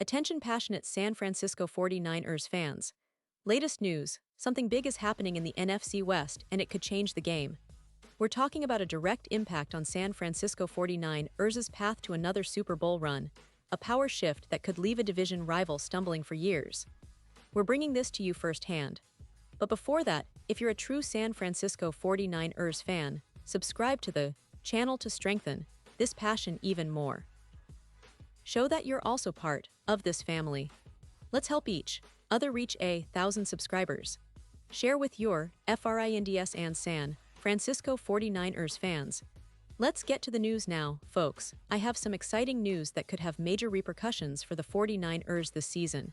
Attention passionate San Francisco 49ers fans. Latest news, something big is happening in the NFC West and it could change the game. We're talking about a direct impact on San Francisco 49ers' path to another Super Bowl run, a power shift that could leave a division rival stumbling for years. We're bringing this to you firsthand. But before that, if you're a true San Francisco 49ers fan, subscribe to the channel to strengthen this passion even more. Show that you're also part of this family. Let's help each other reach 1,000 subscribers. Share with your FRINDS and San Francisco 49ers fans. Let's get to the news now, folks. I have some exciting news that could have major repercussions for the 49ers this season.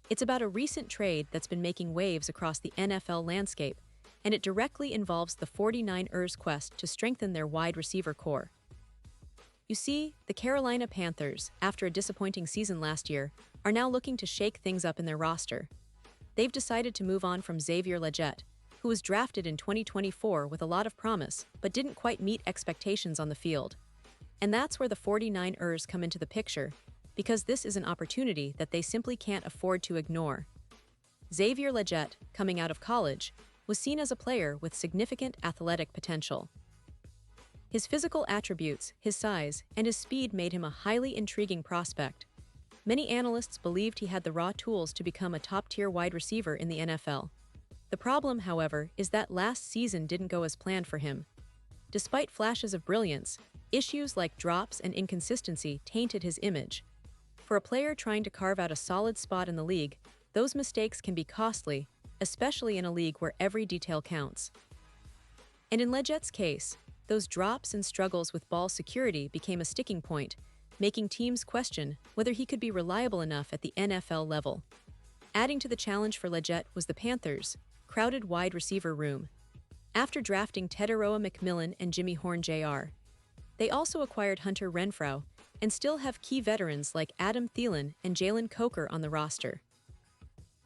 It's about a recent trade that's been making waves across the NFL landscape, and it directly involves the 49ers' quest to strengthen their wide receiver core. You see, the Carolina Panthers, after a disappointing season last year, are now looking to shake things up in their roster. They've decided to move on from Xavier Legette, who was drafted in 2024 with a lot of promise but didn't quite meet expectations on the field. And that's where the 49ers come into the picture, because this is an opportunity that they simply can't afford to ignore. Xavier Legette, coming out of college, was seen as a player with significant athletic potential. His physical attributes, his size, and his speed made him a highly intriguing prospect. Many analysts believed he had the raw tools to become a top-tier wide receiver in the NFL. The problem, however, is that last season didn't go as planned for him. Despite flashes of brilliance, issues like drops and inconsistency tainted his image. For a player trying to carve out a solid spot in the league, those mistakes can be costly, especially in a league where every detail counts. And in Legette's case, those drops and struggles with ball security became a sticking point, making teams question whether he could be reliable enough at the NFL level. Adding to the challenge for Legette was the Panthers' crowded wide receiver room. After drafting Teteroa McMillan and Jimmy Horn Jr., they also acquired Hunter Renfrow and still have key veterans like Adam Thielen and Jalen Coker on the roster.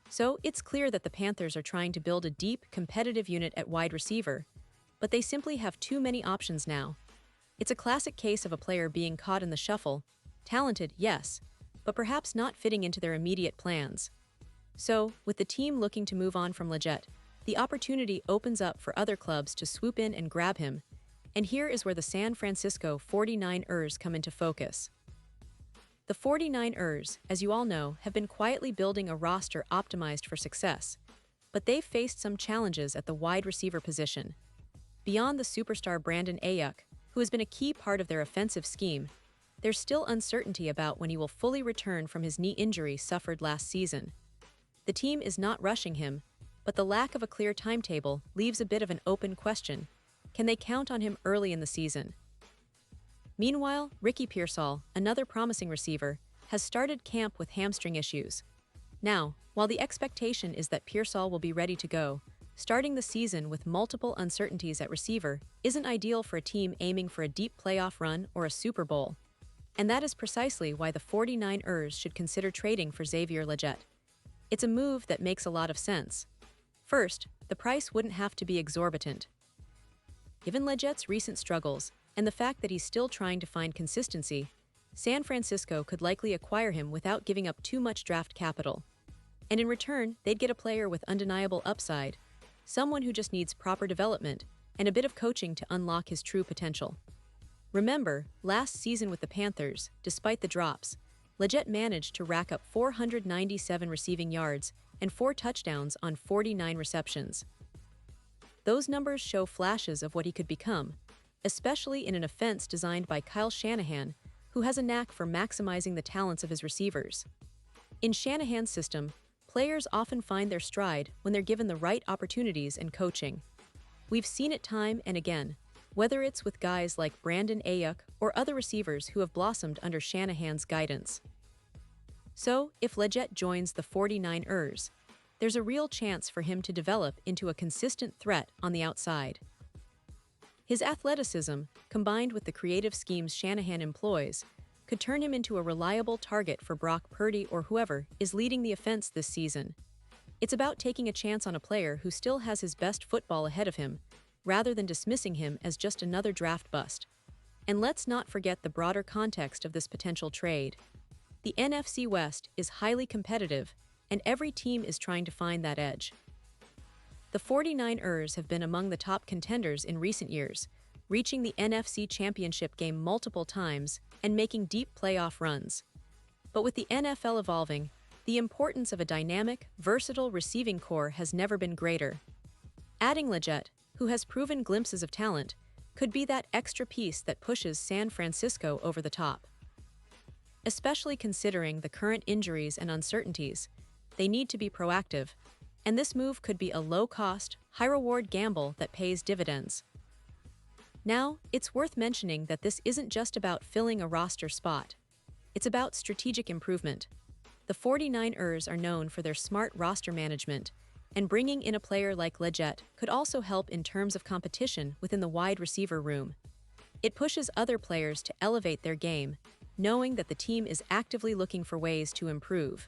So it's clear that the Panthers are trying to build a deep, competitive unit at wide receiver, but they simply have too many options now. It's a classic case of a player being caught in the shuffle, talented, yes, but perhaps not fitting into their immediate plans. So, with the team looking to move on from Legette, the opportunity opens up for other clubs to swoop in and grab him, and here is where the San Francisco 49ers come into focus. The 49ers, as you all know, have been quietly building a roster optimized for success, but they've faced some challenges at the wide receiver position. Beyond the superstar Brandon Ayuk, who has been a key part of their offensive scheme, there's still uncertainty about when he will fully return from his knee injury suffered last season. The team is not rushing him, but the lack of a clear timetable leaves a bit of an open question. Can they count on him early in the season? Meanwhile, Ricky Pearsall, another promising receiver, has started camp with hamstring issues. Now, while the expectation is that Pearsall will be ready to go, starting the season with multiple uncertainties at receiver isn't ideal for a team aiming for a deep playoff run or a Super Bowl. And that is precisely why the 49ers should consider trading for Xavier Legette. It's a move that makes a lot of sense. First, the price wouldn't have to be exorbitant. Given Legette's recent struggles and the fact that he's still trying to find consistency, San Francisco could likely acquire him without giving up too much draft capital. And in return, they'd get a player with undeniable upside, someone who just needs proper development and a bit of coaching to unlock his true potential. Remember, last season with the Panthers, despite the drops, Legette managed to rack up 497 receiving yards and 4 touchdowns on 49 receptions. Those numbers show flashes of what he could become, especially in an offense designed by Kyle Shanahan, who has a knack for maximizing the talents of his receivers. In Shanahan's system, players often find their stride when they're given the right opportunities and coaching. We've seen it time and again, whether it's with guys like Brandon Ayuk or other receivers who have blossomed under Shanahan's guidance. So, if Legette joins the 49ers, there's a real chance for him to develop into a consistent threat on the outside. His athleticism, combined with the creative schemes Shanahan employs, could turn him into a reliable target for Brock Purdy or whoever is leading the offense this season. It's about taking a chance on a player who still has his best football ahead of him, rather than dismissing him as just another draft bust. And let's not forget the broader context of this potential trade. The NFC West is highly competitive, and every team is trying to find that edge. The 49ers have been among the top contenders in recent years, reaching the NFC Championship game multiple times and making deep playoff runs. But with the NFL evolving, the importance of a dynamic, versatile receiving core has never been greater. Adding Legette, who has proven glimpses of talent, could be that extra piece that pushes San Francisco over the top. Especially considering the current injuries and uncertainties, they need to be proactive, and this move could be a low-cost, high-reward gamble that pays dividends. Now, it's worth mentioning that this isn't just about filling a roster spot. It's about strategic improvement. The 49ers are known for their smart roster management, and bringing in a player like Legette could also help in terms of competition within the wide receiver room. It pushes other players to elevate their game, knowing that the team is actively looking for ways to improve.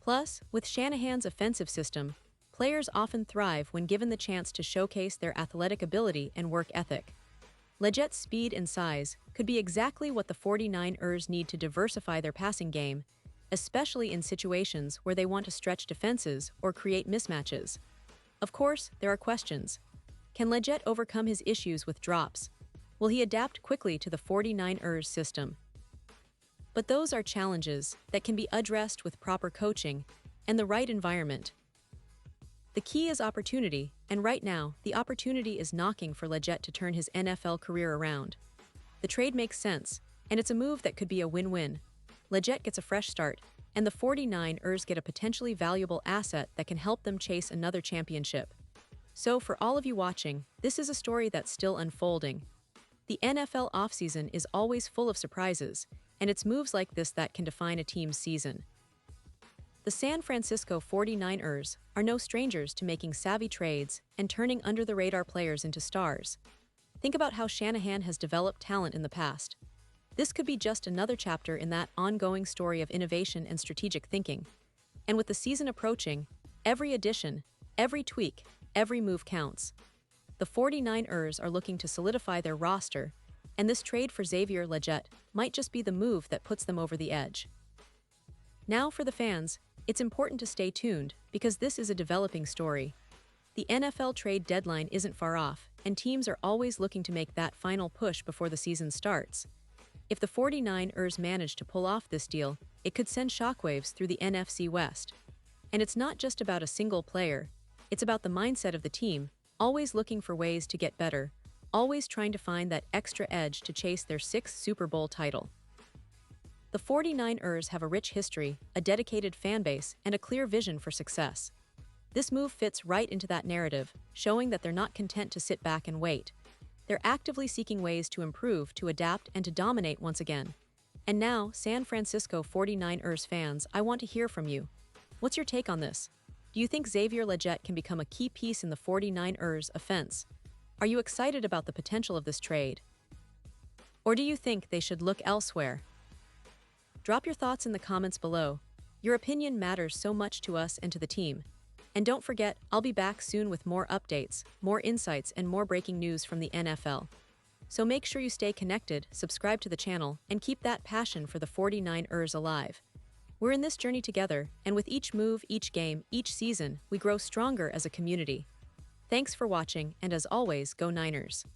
Plus, with Shanahan's offensive system, players often thrive when given the chance to showcase their athletic ability and work ethic. Legette's speed and size could be exactly what the 49ers need to diversify their passing game, especially in situations where they want to stretch defenses or create mismatches. Of course, there are questions. Can Legette overcome his issues with drops? Will he adapt quickly to the 49ers system? But those are challenges that can be addressed with proper coaching and the right environment. The key is opportunity, and right now, the opportunity is knocking for Legette to turn his NFL career around. The trade makes sense, and it's a move that could be a win-win. Legette gets a fresh start, and the 49ers get a potentially valuable asset that can help them chase another championship. So for all of you watching, this is a story that's still unfolding. The NFL offseason is always full of surprises, and it's moves like this that can define a team's season. The San Francisco 49ers are no strangers to making savvy trades and turning under-the-radar players into stars. Think about how Shanahan has developed talent in the past. This could be just another chapter in that ongoing story of innovation and strategic thinking. And with the season approaching, every addition, every tweak, every move counts. The 49ers are looking to solidify their roster, and this trade for Xavier Legette might just be the move that puts them over the edge. Now for the fans, it's important to stay tuned because this is a developing story. The NFL trade deadline isn't far off, and teams are always looking to make that final push before the season starts. If the 49ers manage to pull off this deal, it could send shockwaves through the NFC West. And it's not just about a single player, it's about the mindset of the team, always looking for ways to get better, always trying to find that extra edge to chase their 6th Super Bowl title. The 49ers have a rich history, a dedicated fan base, and a clear vision for success. This move fits right into that narrative, showing that they're not content to sit back and wait. They're actively seeking ways to improve, to adapt, and to dominate once again. And now, San Francisco 49ers fans, I want to hear from you. What's your take on this? Do you think Xavier Legette can become a key piece in the 49ers offense? Are you excited about the potential of this trade? Or do you think they should look elsewhere? Drop your thoughts in the comments below. Your opinion matters so much to us and to the team. And don't forget, I'll be back soon with more updates, more insights, and more breaking news from the NFL. So make sure you stay connected, subscribe to the channel, and keep that passion for the 49ers alive. We're in this journey together, and with each move, each game, each season, we grow stronger as a community. Thanks for watching, and as always, go Niners!